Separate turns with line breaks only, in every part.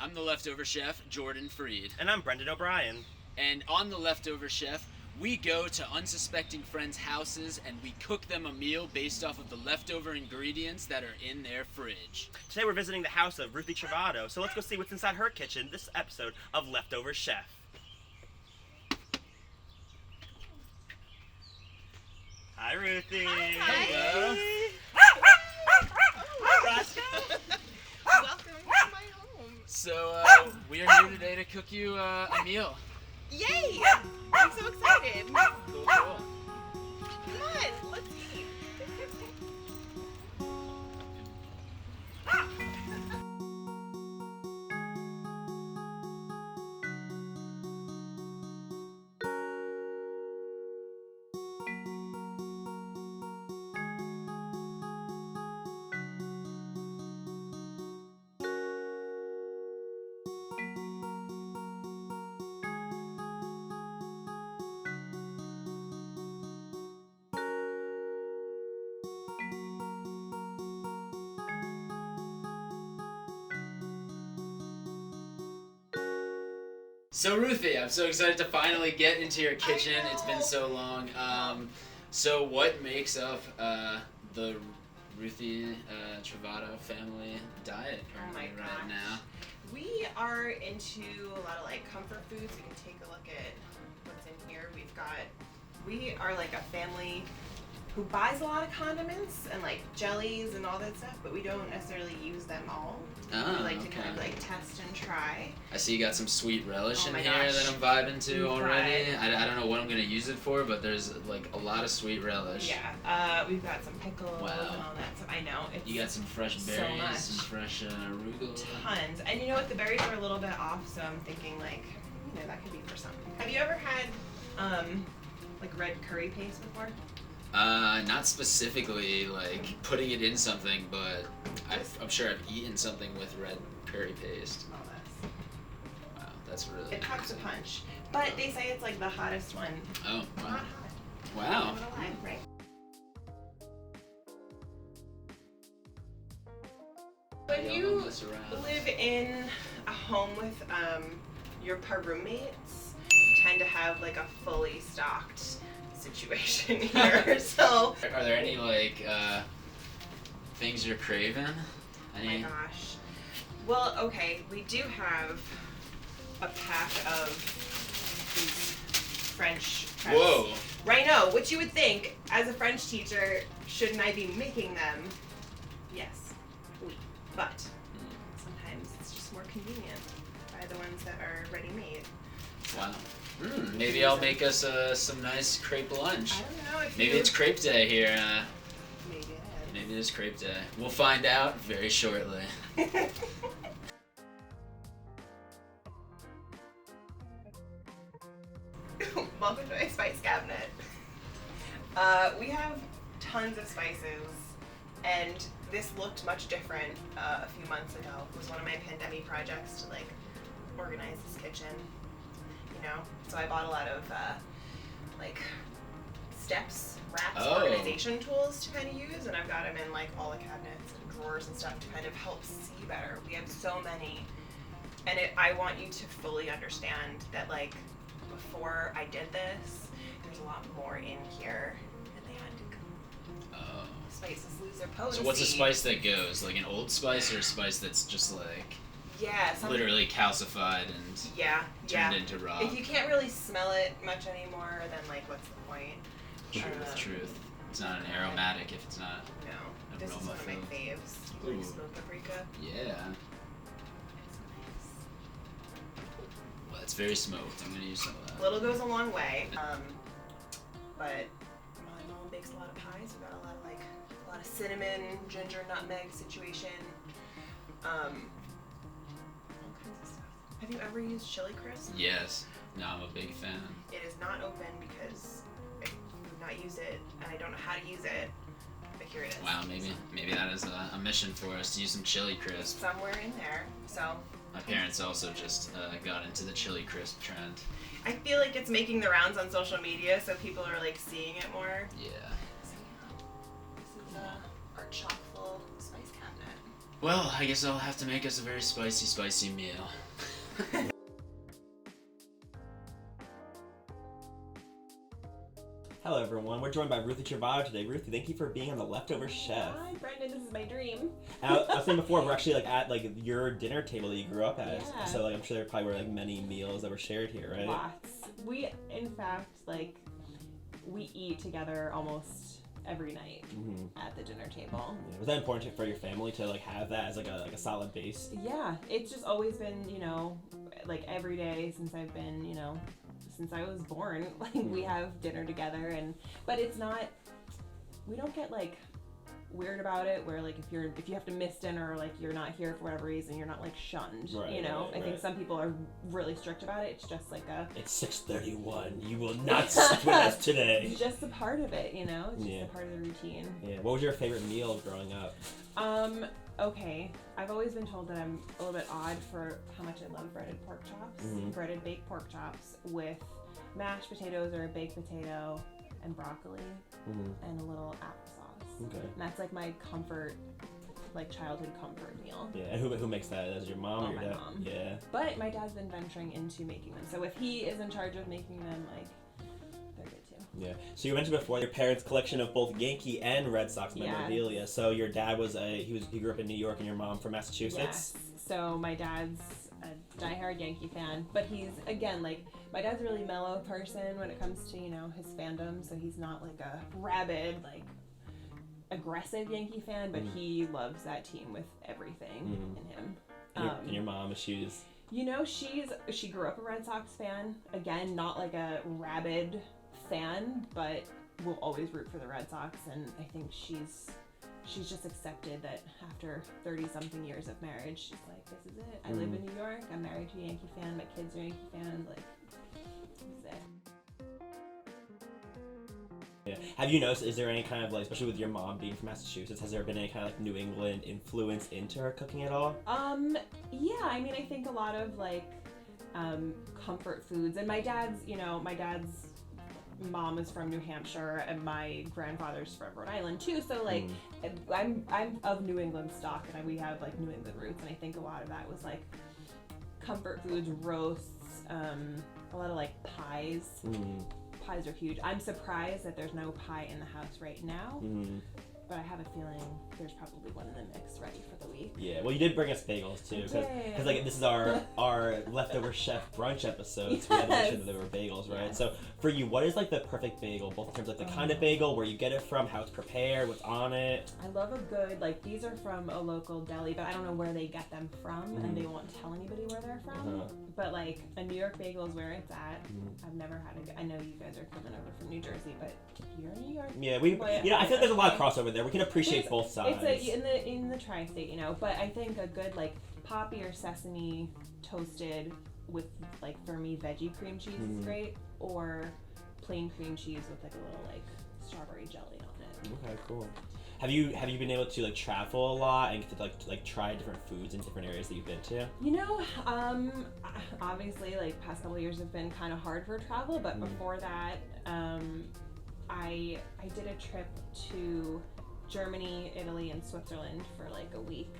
I'm the Leftover Chef, Jordan Freed.
And I'm Brendan O'Brien.
And on the Leftover Chef, we go to unsuspecting friends' houses and we cook them a meal based off of the leftover ingredients that are in their fridge.
Today we're visiting the house of Ruthie Trovato, so let's go see what's inside her kitchen this episode of Leftover Chef. Hi, Ruthie.
Hello.
Welcome to my home.
So, we are here today to cook you a meal.
Yay! I'm so excited.
Cool.
Come on, let's eat.
So Ruthie, I'm so excited to finally get into your kitchen. It's been so long. So what makes up the Ruthie Trovato family diet currently right now?
We are into a lot of like comfort foods. You can take a look at what's in here. We are like a family who buys a lot of condiments and like jellies and all that stuff, but we don't necessarily use them all.
Oh,
We like to
okay.
kind of like test and try.
I see you got some sweet relish
Oh
in
my
here
gosh.
that I'm vibing to
We've
already.
tried.
I don't know what I'm gonna use it for, but there's like a lot of sweet relish.
Yeah, we've got some pickles
Wow.
and all that stuff. I know. It's
You got some fresh
so
berries,
much.
some fresh arugula.
tons. And you know what? The berries are a little bit off, so I'm thinking like, that could be for something. Have you ever had like red curry paste before?
Not specifically like putting it in something, but I'm sure I've eaten something with red curry paste.
All this.
Wow, that's really
It packs a punch. But they say it's like the hottest one.
Oh,
Not
wow.
hot.
Wow.
Not alive, right? When
Yeah, I'll
you
move this around.
live in a home with your roommates, you tend to have like a fully stocked situation here. So
Are there any like things you're craving?
oh my gosh. Well, okay, we do have a pack of these French crepes.
Whoa.
Right now, which you would think, as a French teacher, shouldn't I be making them? Yes, oui. But sometimes it's just more convenient to buy the ones that are ready-made.
Wow. Maybe I'll make us some nice crepe lunch.
I don't know if
Maybe
you...
it's crepe day here.
Maybe it is.
Maybe it is crepe day. We'll find out very shortly.
Welcome to my spice cabinet. We have tons of spices, and this looked much different a few months ago. It was one of my pandemic projects to like organize this kitchen, So I bought a lot of like steps, wraps,
Oh.
organization tools to kind of use, and I've got them in like all the cabinets and drawers and stuff to kind of help see better. We have so many, and I want you to fully understand that like before I did this, there's a lot more in here, and they had to
Oh.
spices lose their potency.
So what's a spice that goes? Like an old spice or a spice that's just like
Yeah,
literally calcified and
Yeah,
turned into raw?
If you can't really smell it much anymore, then like what's the point?
Truth. It's not an aromatic if it's not.
No, this is one of my
Aroma-filled.
faves. You like
Ooh.
smoked paprika?
Yeah.
It's nice.
Well, it's very smoked. I'm gonna use some of that.
Little goes a long way. But my mom bakes a lot of pies. We've got a lot of cinnamon, ginger, nutmeg situation. All kinds of stuff. Have you ever used chili crisp?
Yes. No, I'm a big fan.
It is not open because I would not use it, and I don't know how to use it. But here it is.
Wow, maybe that is a mission for us to use some chili crisp.
Somewhere in there. So
My parents also just got into the chili crisp trend.
I feel like it's making the rounds on social media, so people are like seeing it more.
Yeah.
So yeah, this is our chock full spice cabinet.
Well, I guess I'll have to make us a very spicy meal.
Hello everyone, we're joined by Ruthie Trovato today. Ruthie, thank you for being on The Leftover Chef.
Hi, Brendan. This is my dream.
I was saying before, we're actually at your dinner table that you grew up at.
Yeah.
So I'm sure there probably were many meals that were shared here, right?
Lots. We, in fact, we eat together almost every night at the dinner table.
Yeah. Was that important for your family to have that as a solid base?
Yeah, it's just always been, every day since I've been, since I was born, we have dinner together, but it's not, we don't get weird about it where if you have to miss dinner or you're not here for whatever reason, you're not shunned, I think some people are really strict about it. It's just
it's 6:31, you will not sit with us today.
It's just a part of it, it's just a part of the routine.
Yeah. What was your favorite meal growing up?
Okay, I've always been told that I'm a little bit odd for how much I love breaded pork chops. Breaded baked pork chops with mashed potatoes or a baked potato and broccoli and a little applesauce.
Okay.
And that's my comfort, childhood comfort meal.
Yeah, and who makes that? Is your mom or your
my
dad?
mom.
Yeah.
But my dad's been venturing into making them. So if he is in charge of making them, they're good too.
Yeah. So you mentioned before your parents' collection of both Yankee and Red Sox memorabilia. Yes. So your dad he grew up in New York and your mom from Massachusetts.
Yes. So my dad's a diehard Yankee fan, but he's my dad's a really mellow person when it comes to his fandom. So he's not a rabid aggressive Yankee fan, but he loves that team with everything in him.
And your mom, she's
she grew up a Red Sox fan. Again, not a rabid fan, but will always root for the Red Sox. And I think she's just accepted that after 30-something years of marriage, she's this is it. I live in New York. I'm married to a Yankee fan. My kids are Yankee fans. This is it.
Yeah. Have you noticed, is there any kind of especially with your mom being from Massachusetts, has there been any kind of New England influence into her cooking at all?
Yeah, I think a lot of comfort foods, and my dad's mom is from New Hampshire and my grandfather's from Rhode Island too, so I'm of New England stock, and we have New England roots, and I think a lot of that was comfort foods, roasts, a lot of pies. Pies are huge. I'm surprised that there's no pie in the house right now, but I have a feeling there's probably one in the mix ready for the week.
Yeah, well, you did bring us bagels too, because this is our Leftover Chef brunch episode, so we had to make sure that there were bagels, right?
Yes.
So for you, what is the perfect bagel, both in terms of the kind of bagel, where you get it from, how it's prepared, what's on it?
I love a good, these are from a local deli, but I don't know where they get them from, and they won't tell anybody where they're from. But a New York bagel is where it's at. I've never had I know you guys are coming over from New Jersey, but you're in New York.
Yeah, I feel like there's a lot of crossover there. We can appreciate both sides.
It's in the tri-state, but I think a good poppy or sesame toasted with for me veggie cream cheese is great, or plain cream cheese with a little strawberry jelly on it.
Okay, cool. Have you been able to travel a lot and get to try different foods in different areas that you've been to?
Obviously past couple of years have been kind of hard for travel, but before that, I did a trip to Germany, Italy, and Switzerland for a week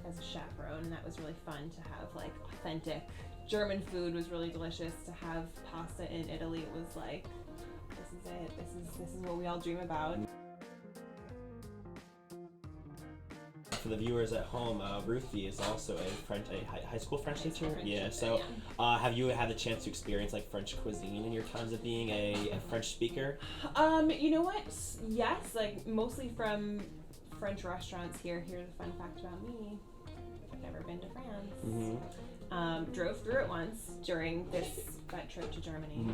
as a chaperone, and that was really fun to have authentic German food. Was really delicious. To have pasta in Italy, it was this is it. This is what we all dream about.
For the viewers at home, Ruthie is also a high school French teacher. Yeah. So, have you had the chance to experience French cuisine in your times of being a French speaker?
You know what? Yes, mostly from French restaurants here. Here's a fun fact about me. I've never been to France. Drove through it once during that trip to Germany.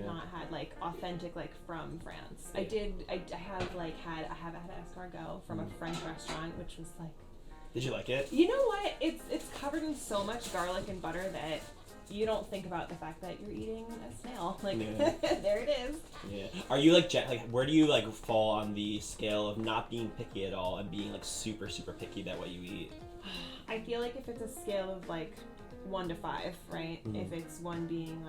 Not had authentic from France. I have had escargot from a French restaurant, which was
Did you like it?
You know what? It's covered in so much garlic and butter that you don't think about the fact that you're eating a snail. There it is.
Yeah. Are you where do you fall on the scale of not being picky at all and being super super picky about what you eat?
I feel if it's a scale of 1 to 5, right? If it's 1 being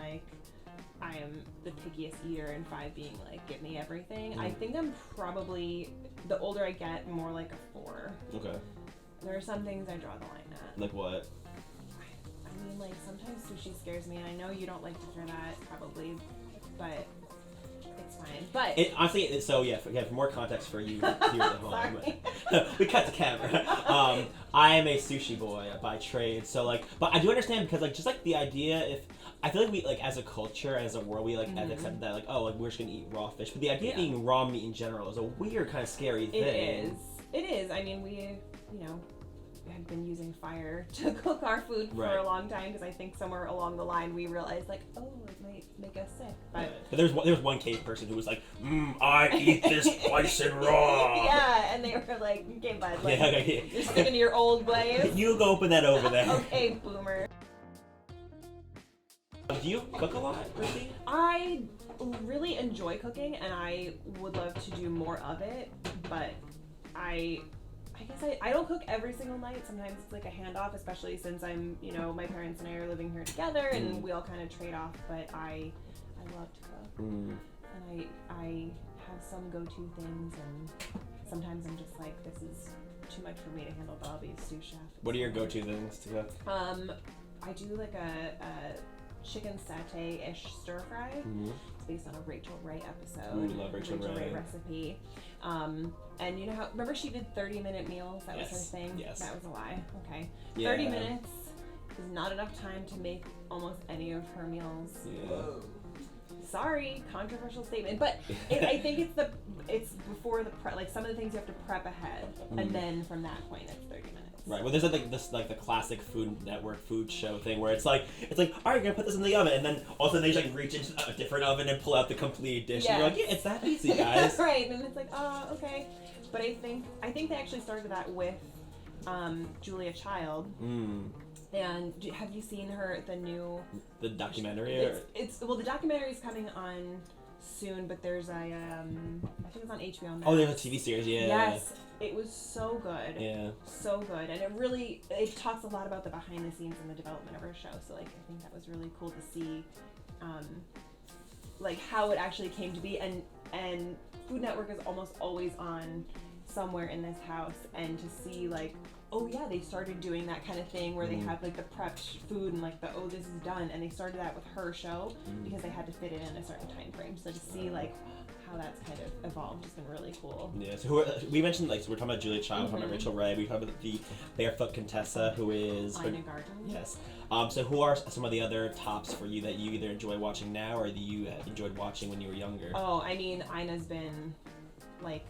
I am the pickiest eater, and 5 being like, give me everything.
Mm.
I think I'm probably, the older I get, more like a 4.
Okay.
There are some things I draw the line at.
Like what?
I mean, like, sometimes sushi scares me, and I know you don't like to hear that, probably, but it's fine. But
Honestly, so for more context for you here at home,
Sorry.
we cut the camera. I am a sushi boy by trade, so like, but I do understand because like just like the idea, if I feel like we like as a culture, as a world, we like have accepted that like, oh, like we're just gonna eat raw fish, but the idea of eating raw meat in general is a weird kind of scary thing.
It is. I mean, we have been using fire to cook our food for a long time because I think somewhere along the line we realized like, oh, it might make us sick. But
there's one cave person who was like, I eat this bison raw.
Yeah, and they were like, okay, bud, like,
yeah.
You're sticking to your old ways.
You go open that over there.
Okay, boomer.
Do you cook a lot, Ruthie?
I really enjoy cooking, and I would love to do more of it, but I guess I don't cook every single night. Sometimes it's like a handoff, especially since I'm, my parents and I are living here together, and we all kind of trade off, but I love to cook. And I have some go-to things, and sometimes I'm just like, this is too much for me to handle, but I'll be a sous chef.
What are your go-to things to cook?
I do like a chicken satay-ish stir fry. It's based on a Rachel Ray episode.
Ooh, love Rachel Ray
recipe. And you know how, remember she did 30-minute meals? That was her thing?
Yes.
That was a lie. Okay.
Yeah.
30 minutes is not enough time to make almost any of her meals.
Yeah.
Whoa. Sorry, controversial statement, but I think it's before the prep. Like some of the things you have to prep ahead, and then from that point it's 30 minutes.
Right. Well, there's like the classic Food Network food show thing where it's like, all right, you're gonna put this in the oven, and then all of a sudden they just like reach into a different oven and pull out the complete dish.
Yes.
And you're like, yeah, it's that easy, guys.
Right, and it's like, oh, okay. But I think they actually started that with Julia Child. And have you seen
the documentary?
The documentary is coming on soon, but there's I think it's on HBO Max.
Oh, there's a TV series, yeah.
Yes, it was so good.
Yeah.
So good, and it talks a lot about the behind the scenes and the development of our show. So like, I think that was really cool to see, like how it actually came to be, and Food Network is almost always on somewhere in this house, and to see like, oh yeah, they started doing that kind of thing where they have like the prepped food and like this is done, and they started that with her show because they had to fit it in a certain time frame. So to see like how that's kind of evolved has been really cool.
Yeah. So we mentioned so we're talking about Julia Child, we're talking about Rachel Ray, we talked about the Barefoot Contessa who is
Ina Garten.
Yes. So who are some of the other tops for you that you either enjoy watching now or that you enjoyed watching when you were younger?
Oh, I mean, Ina's been like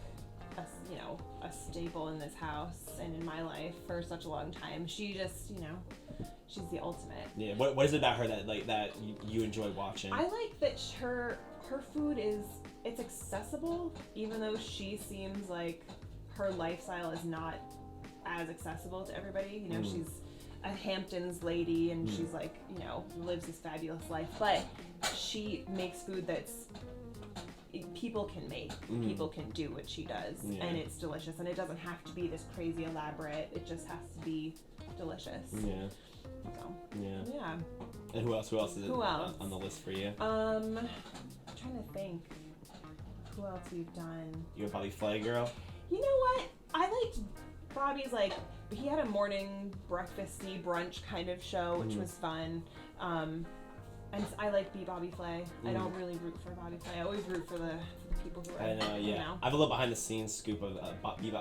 a staple in this house and in my life for such a long time. She just, she's the ultimate.
Yeah. What is it about her that you enjoy watching?
I like that her food it's accessible, even though she seems like her lifestyle is not as accessible to everybody. She's a Hamptons lady, and she's like, lives this fabulous life, but she makes food that's people can make. People can do what she does, and it's delicious, and it doesn't have to be this crazy elaborate. It just has to be delicious.
Yeah.
So,
yeah. And who else is on the list for you?
I'm trying to think who else we've done.
You a Bobby Flay girl?
You know what? I liked Bobby's, like, he had a morning breakfasty brunch kind of show, which was fun. And I like Bobby Flay. I don't really root for Bobby Flay. I always root for the people who are. I know,
yeah. I have a little behind the scenes scoop of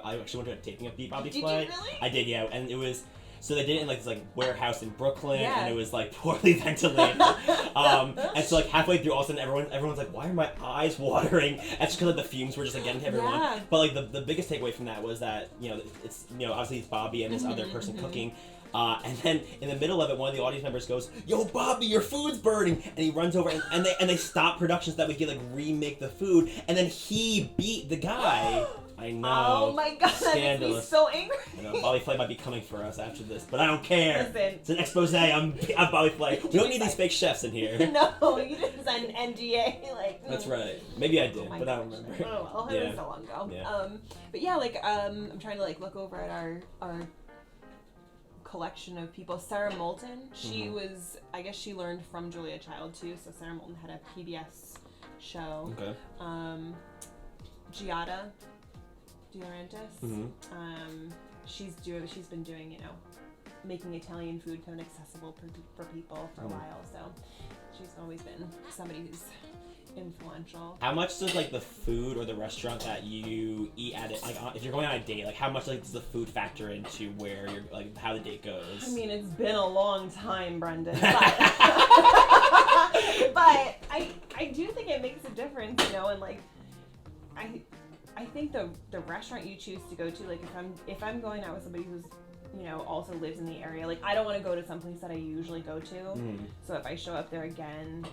I actually went to a taping of Bobby Flay.
Did you really?
I did, yeah. And it was. So they did it in like this warehouse in Brooklyn, and it was like poorly ventilated. And so like halfway through, all of a sudden everyone's like, "Why are my eyes watering?" That's because like, the fumes were just like getting to everyone.
Yeah.
But like the biggest takeaway from that was that it's obviously it's Bobby and this other person cooking. And then in the middle of it, one of the audience members goes, "Yo, Bobby, your food's burning!" And he runs over and they stop production so that we can like remake the food. And then he beat the guy. I know.
Oh my god, that makes me so angry.
Bobby Flay might be coming for us after this, but I don't care.
Listen.
It's an expose. I'm Bobby Flay. We don't need these fake chefs in here.
No, you didn't sign an NDA.
That's right. Maybe I did, but I don't remember.
Oh well, it was so long ago.
Yeah.
But yeah, like I'm trying to like look over at our collection of people. Sarah Moulton, she was, I guess she learned from Julia Child too. So Sarah Moulton had a PBS show.
Okay.
Giada De Laurentiis. She's been doing, you know, making Italian food kind of accessible for people for a while. So she's always been somebody who's influential.
How much does like the food or the restaurant that you eat at it, like if you're going on a date, like how much like does the food factor into where you're like how the date goes?
I mean, it's been a long time, Brendan, but, I do think it makes a difference, you know, and like I think the restaurant you choose to go to, like if I'm going out with somebody who's, you know, also lives in the area, like I don't want to go to some place that I usually go to. So if I show up there again,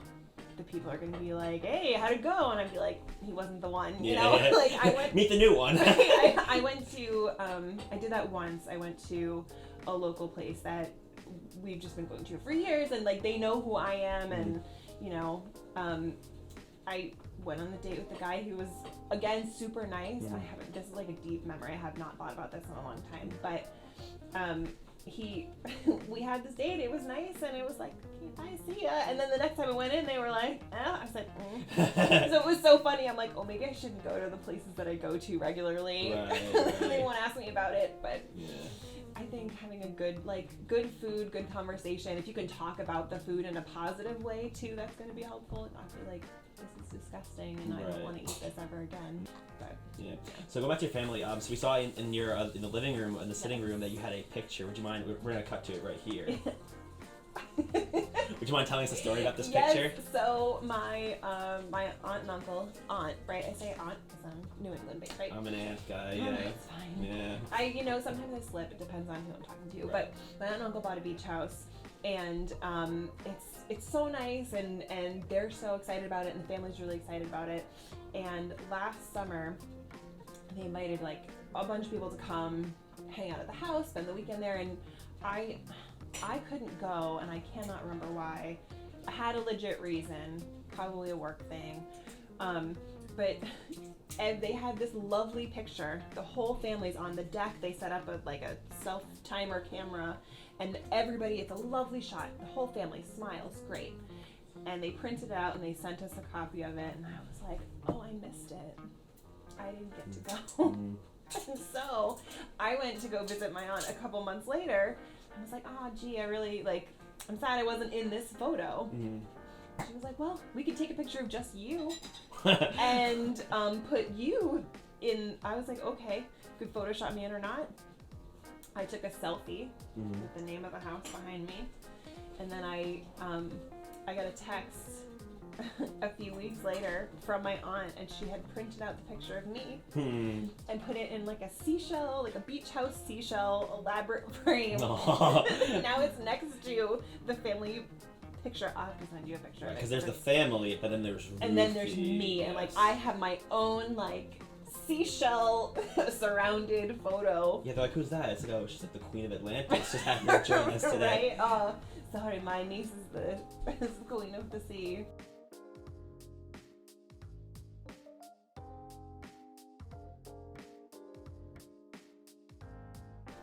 the people are gonna be like, "Hey, how'd it go?" And I'd be like, "He wasn't the one," you know. Like I went
meet the new one.
I went to I did that once. I went to a local place that we've just been going to for years, and like they know who I am, and you know, I went on the date with the guy who was again super nice. This is like a deep memory. I have not thought about this in a long time, but we had this date. It was nice, and it was like, "Bye, see ya." And then the next time I went in, they were like, I said, So it was so funny. I'm like, oh, maybe I shouldn't go to the places that I go to regularly.
Right.
They won't ask me about it, but I think having a good food, good conversation. If you can talk about the food in a positive way too, that's going to be helpful. And not be like, this is disgusting, and I don't want to eat this ever again. But
so go back to your family. So we saw in your in the living room, in the sitting room, that you had a picture. Would you mind? We're gonna cut to it right here. Would you mind telling us a story about this picture?
So my my aunt and uncle, right? I say aunt because I'm New England based, right?
I'm an aunt guy.
Oh,
Yeah.
it's fine.
Yeah.
Sometimes I slip. It depends on who I'm talking to. But my aunt and uncle bought a beach house, and it's so nice, and they're so excited about it, and the family's really excited about it. And last summer, they invited like a bunch of people to come hang out at the house, spend the weekend there, and I couldn't go, and I cannot remember why. I had a legit reason, probably a work thing, but they had this lovely picture. The whole family's on the deck. They set up a self-timer camera, and everybody, it's a lovely shot. The whole family smiles, great. And they printed it out, and they sent us a copy of it, and I was like, oh, I missed it. I didn't get to go. And so I went to go visit my aunt a couple months later. I was like, oh, gee, I'm sad I wasn't in this photo. She was like, well, we could take a picture of just you and put you in. I was like, okay, could Photoshop me in or not. I took a selfie with the name of the house behind me, and then I got a text a few weeks later from my aunt, and she had printed out the picture of me and put it in like a seashell, like a beach house seashell elaborate frame. Now it's next to the family picture. I'll have to send you a picture.
Because there's the family, but then there's Ruthie.
And then there's me, and like I have my own like seashell surrounded photo.
Yeah, they're like, who's that? It's like, oh, she's like the Queen of Atlantis. Just having her join us today.
Right? Sorry, my niece is the Queen of the Sea.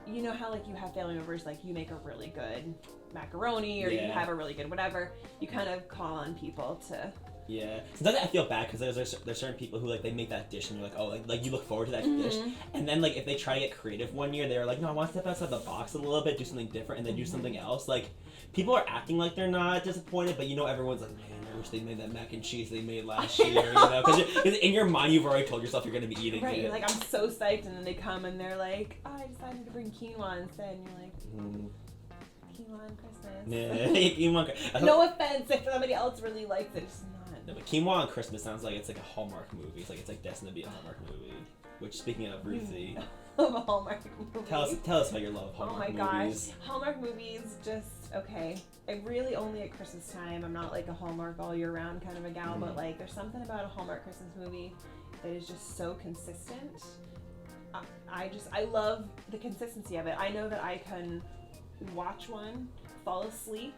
You know how like you have family members, like you make a really good macaroni, or you have a really good whatever. You kind of call on people to.
Yeah. Sometimes I feel bad because there's certain people who like they make that dish and you're like, oh, like you look forward to that dish, and then like if they try to get creative one year, they're like, no, I want to step outside the box a little bit, do something different, and then do something else. Like people are acting like they're not disappointed, but you know everyone's like, man, I wish they made that mac and cheese they made last year, you know, because in your mind you've already told yourself you're gonna be eating it.
You're like, I'm so psyched, and then they come and they're like, oh, I decided to bring quinoa instead, and you're like, quinoa on Christmas.
Yeah,
no offense if somebody else really likes it, it's not.
No, but quinoa on Christmas sounds like it's like a Hallmark movie. It's like destined to be a Hallmark movie. Which, speaking of Ruthie,
of a Hallmark movie.
Tell us about your love of Hallmark movies.
Oh my gosh, Hallmark movies just okay. I really only at Christmas time. I'm not like a Hallmark all year round kind of a gal, but like there's something about a Hallmark Christmas movie that is just so consistent. I love the consistency of it. I know that I can watch one, fall asleep,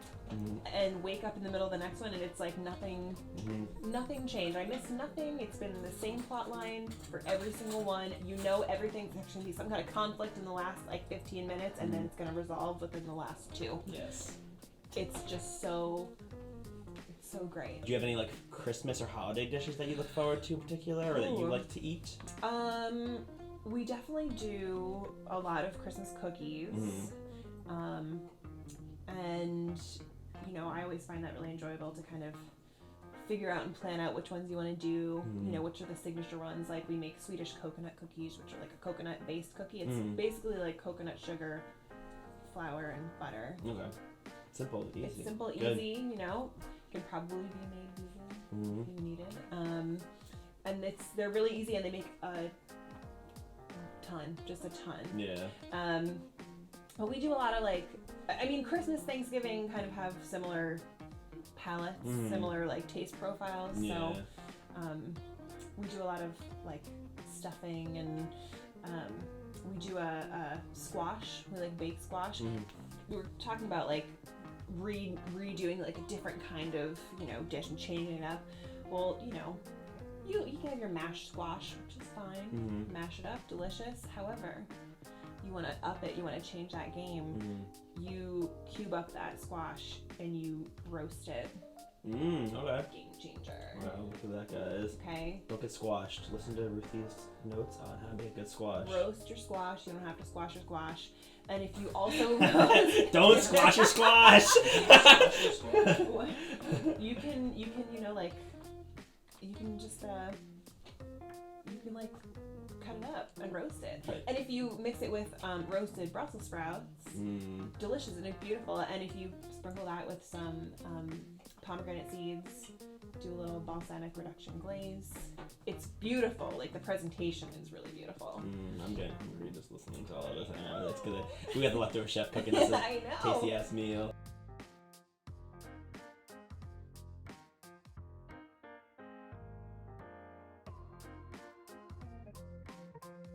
and wake up in the middle of the next one, and it's like nothing changed. I missed nothing. It's been the same plot line for every single one. You know everything. There's going to be some kind of conflict in the last like 15 minutes, and then it's going to resolve within the last 2.
Yes.
It's just so great.
Do you have any like Christmas or holiday dishes that you look forward to in particular, or that you like to eat?
We definitely do a lot of Christmas cookies. And you know, I always find that really enjoyable to kind of figure out and plan out which ones you want to do. You know, which are the signature ones. Like we make Swedish coconut cookies, which are like a coconut based cookie. It's basically like coconut sugar, flour, and butter.
Okay. Simple, easy.
It's simple,
Good.
easy, you know. Can probably be made vegan if you need it. And they're really easy, and they make a ton, just a ton.
Yeah.
But we do a lot of like, I mean, Christmas, Thanksgiving kind of have similar palettes, similar like taste profiles.
Yeah.
So we do a lot of like stuffing, and we do a squash. We like bake squash. We were talking about like redoing like a different kind of, you know, dish and changing it up. Well, you know, you can have your mashed squash, which is fine. Mash it up, delicious. However, you want to up it, you want to change that game. You cube up that squash and you roast it.
Okay.
Game changer.
Wow, look at that, guys.
Okay.
Don't get squashed. Listen to Ruthie's notes on how to make a good squash.
Roast your squash. You don't have to squash your squash. And if you also
don't squash your squash.
you can you know like you can just you can like cut it up and roast it.
Right.
And if you mix it with roasted Brussels sprouts, delicious and beautiful. And if you sprinkle that with some pomegranate seeds, do a little balsamic reduction glaze, it's beautiful. Like the presentation is really beautiful.
I'm getting hungry just listening to all of this. I know that's good. We got the leftover chef cooking us
I
a
know.
tasty ass meal.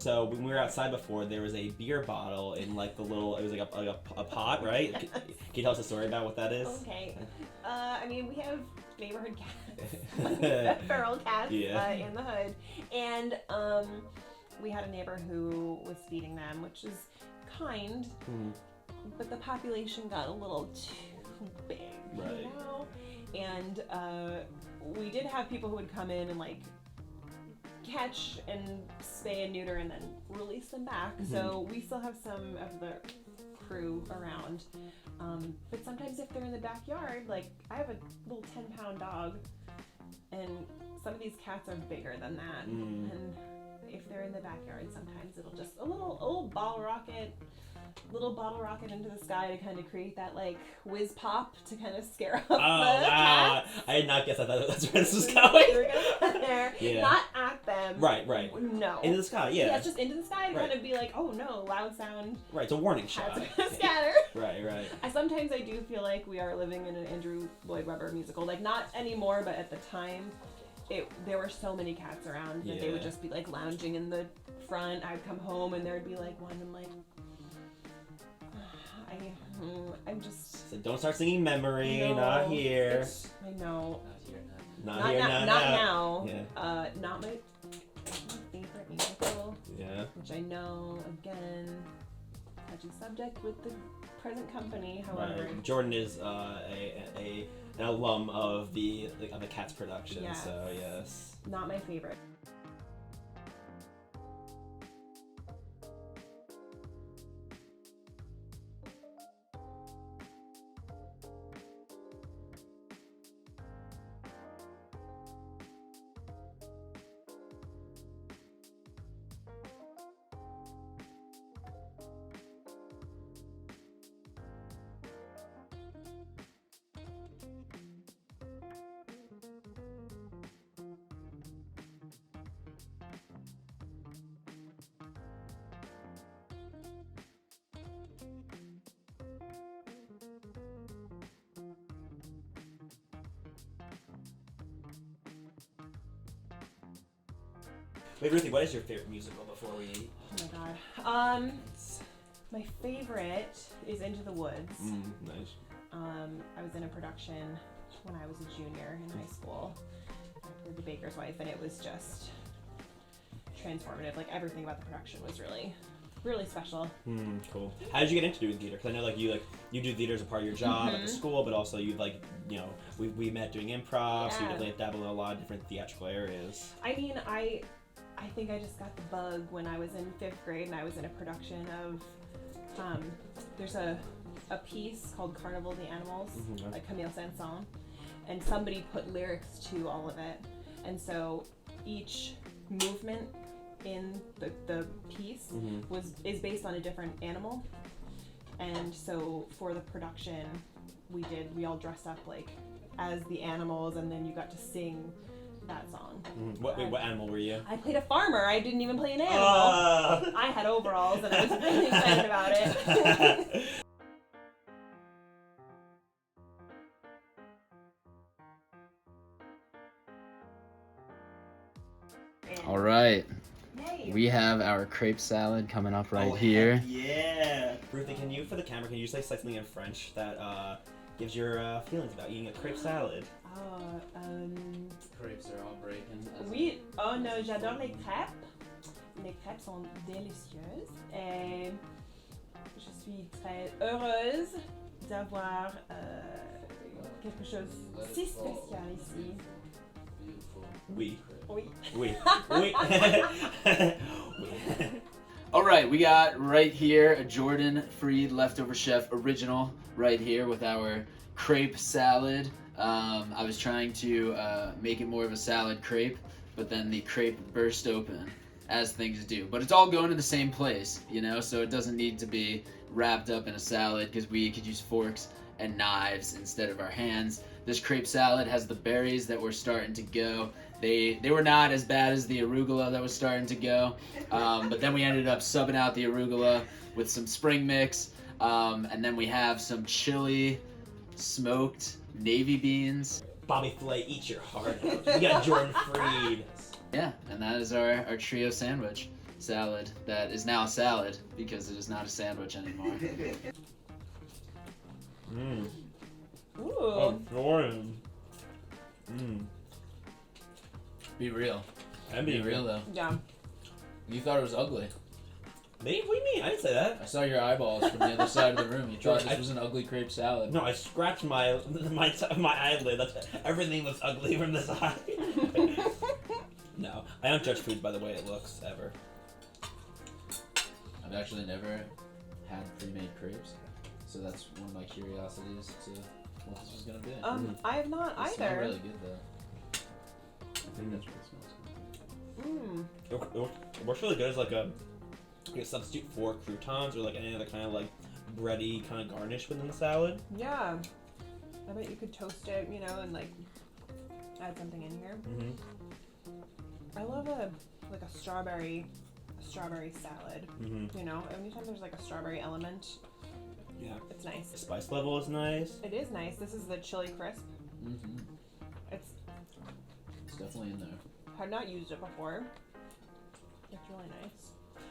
So when we were outside before, there was a beer bottle in like the little, it was like a pot, right?
Yes.
Can you tell us a story about what that is?
Okay. I mean, we have neighborhood cats, feral cats in the hood. And we had a neighbor who was feeding them, which is kind, but the population got a little too big,
right.
You know? And we did have people who would come in and like catch and spay and neuter and then release them back. So we still have some of the crew around. But sometimes if they're in the backyard, like I have a little 10-pound dog, and some of these cats are bigger than that. And if they're in the backyard, sometimes it'll just a little bottle rocket into the sky to kind of create that like whiz pop to kind of scare off the
wow.
cats.
I did not guess. I thought that's where this was going.
We're gonna put there, not at them.
Right.
No.
Into the sky, yeah.
Yeah, it's just into the sky and kind of be like, oh no, loud sound.
Right, it's a warning shot.
Cats are gonna scatter.
Right.
Sometimes I do feel like we are living in an Andrew Lloyd Webber musical. Like not anymore, but at the time, there were so many cats around that they would just be like lounging in the front. I'd come home and there'd be like one. I'm like, I'm just.
So don't start singing "Memory." No, not here.
I know.
Not here. Not
now.
Yeah.
Not my favorite musical.
Yeah.
Which I know again, touchy subject with the present company. However,
right. Jordan is an alum of the Cats production.
Yes.
So yes.
Not my favorite.
Wait, Ruthie, what is your favorite musical before we?
Oh my god. My favorite is Into the Woods.
Nice.
I was in a production when I was a junior in high school. I played the baker's wife, and it was just transformative. Like everything about the production was really, really special.
Cool. How did you get into doing theater? Because I know you do theater as a part of your job at the school, but also you we met doing improv, so you definitely have dabbled in a lot of different theatrical areas.
I mean, I think I just got the bug when I was in 5th grade, and I was in a production of there's a piece called Carnival of the Animals, by Camille Saint-Saëns, and somebody put lyrics to all of it, and so each movement in the piece is based on a different animal, and so for the production we all dressed up like as the animals, and then you got to sing that song.
What animal were you?
I played a farmer. I didn't even play an animal. I had overalls, and I was really excited about it.
All right.
Yay.
We have our crepe salad coming up right here.
Heck yeah. Ruthie, for the camera, can you say something in French that gives your feelings about eating a crepe salad?
Crepes are all breaking.
Oui, oh no, j'adore les crêpes. Les crêpes sont délicieuses et je suis très heureuse d'avoir quelque chose si spécial ici.
Oui.
Oui.
Oui. Oui.
All right, we got right here a Jordan Freed Leftover Chef original right here with our crepe salad. I was trying to make it more of a salad crepe, but then the crepe burst open, as things do. But it's all going to the same place, so it doesn't need to be wrapped up in a salad because we could use forks and knives instead of our hands. This crepe salad has the berries that were starting to go. They were not as bad as the arugula that was starting to go, but then we ended up subbing out the arugula with some spring mix, and then we have some chili smoked navy beans.
Bobby Flay, eat your heart out. We got Jordan Freed.
Yeah, and that is our trio sandwich salad that is now a salad because it is not a sandwich anymore.
Ooh.
Oh, Jordan.
Be real.
I'm
Be real though.
Yeah.
You thought it was ugly.
Me? What do you mean? I didn't say that.
I saw your eyeballs from the other side of the room. You thought this was an ugly crepe salad.
No, I scratched my eyelid. Everything looks ugly from the side. No, I don't judge food by the way it looks ever.
I've actually never had pre-made crepes, so that's one of my curiosities to what this was gonna be.
I have not
They smell
either.
really good though. I think that's what it smells good.
It works really good as like a substitute for croutons or like any other kind of like bready kind of garnish within the salad.
Yeah. I bet you could toast it, and like add something in here. I love a strawberry salad. Anytime there's like a strawberry element,
Yeah.
it's nice.
The spice level is nice.
It is nice. This is the chili crisp. It's
definitely in there.
had not used it before. It's really nice.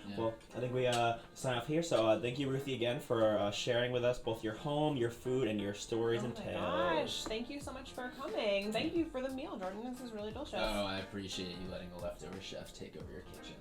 Yeah.
Well, I think we sign off here. So thank you, Ruthie, again for sharing with us both your home, your food, and your stories and tales.
Oh my gosh! Thank you so much for coming. Thank you for the meal, Jordan. This is really delicious.
Oh, I appreciate you letting the leftover chef take over your kitchen.